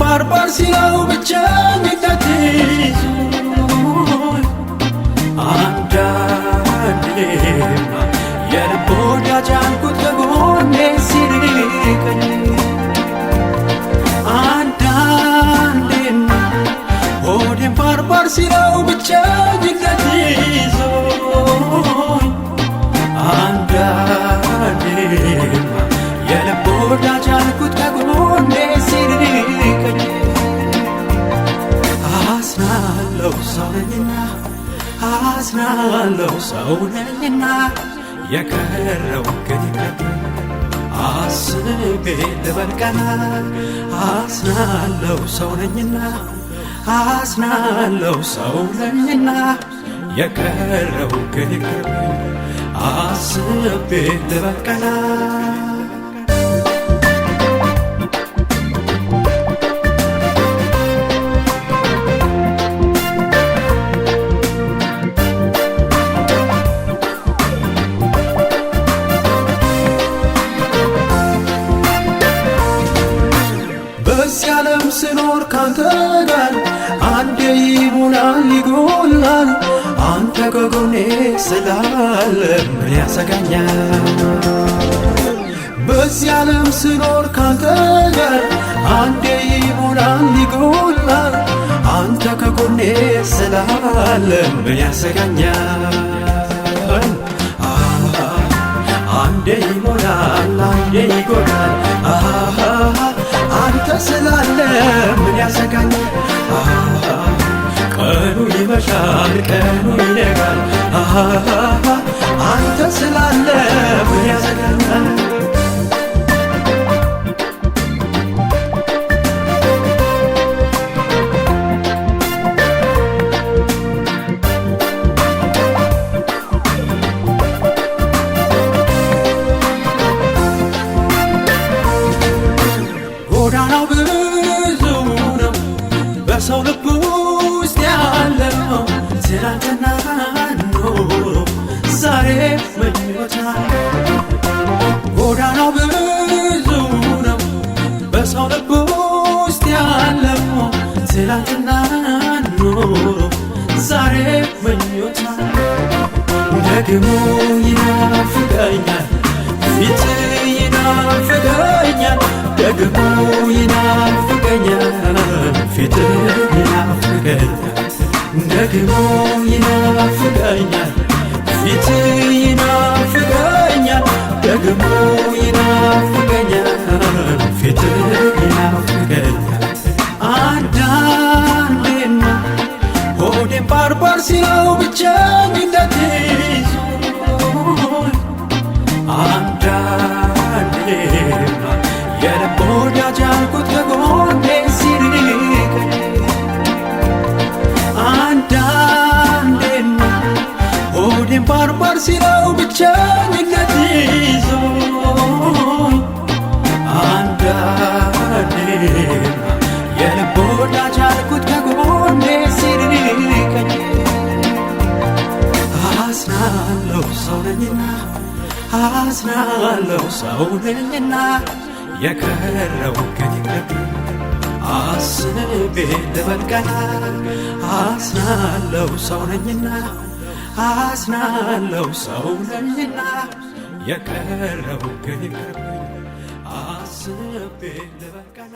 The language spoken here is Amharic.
ባርባር ሲለው ብቸኝነት ይዞኝ አንዳንዴማ የልብ ወዳጅ አልኩት ከጎኔ ሲርቀኝ አንዳንዴማ ሆዴን ባርባር ሲለው ብቸኝነት ይዞኝ አንዳንዴማ የልብ ወዳጅ አልኩት ከጎኔ ሲርቀኝ አዝናለሁ ሰው ነኝና አዝናለሁ ሰው ነኝና የቀረው ግን ይቅርብኝ አስቤ ልበል ቀና አዝናለሁ ሰው ነኝና አዝናለሁ ሰው ነኝና የቀረው ግን ይቅርብኝ አስቤ ልበል ቀና በዚህ ዓለም ስኖር ካንተ ጋር አንዴ ይሞላል ይጎላል አንተ ከጎኔ ስላለ ምን ያሰጋኛል በዚህ ዓለም ስኖር ካንተ ጋር አንዴ ይሞላል ይጎላል አንተ ከጎኔ ስላለ ምን ያሰጋኛል አንዴ ይሞላል አንዴ ይጎላል አንተ ስላለ ምን ያሰጋኛል ቀኑ ይመሻል ቀኑ ይነጋል አንተ ስላለ ምን ያሰጋኛል ጎዳናው ብዙ ነው በሰው ልብ ውስጥ ያለው ትናንትና ኖሮ ዛሬ ምኞታል ጎዳናው ብዙ ነው በሰው ልብ ውስጥ ያለው ትናንትና ኖሮ ዛሬ ምኞታል ደግሞ ይናፍቀኛል ፊት ይናፍቀኛል ደግሞ ይናፍቀኛል ፊትህ ይናፍቀኛል ደግሞ ይናፍቀኛል ፊትህ ይናፍቀኛል ደግሞ ይናፍቀኛል ፊትህ ይናፍቀኛል አንዳንዴማ ሆዴን ባርባር ሲለው ብቸኝነት ይዞኝ አንዳንዴማ የልብ ወዳጅ አልኩት ከጎኔ ሲርቀኝ አንዳንዴማ ሆዴን ባርባር ሲለው ብቸኝነት ይዞኝ አንዳንዴማ የልብ ወዳጅ አልኩት ከጎኔ ሲርቀኝ አዝናለሁ ሰው ነኝና አዝናለሁ ሰው ነኝና የቀረው ግን ይቅርብኝ አስቤ ልበል ቀና አዝናለሁ ሰው ነኝና አዝናለሁ ሰው ነኝና የቀረው ግን ይቅርብኝ አስቤ ልበል ቀና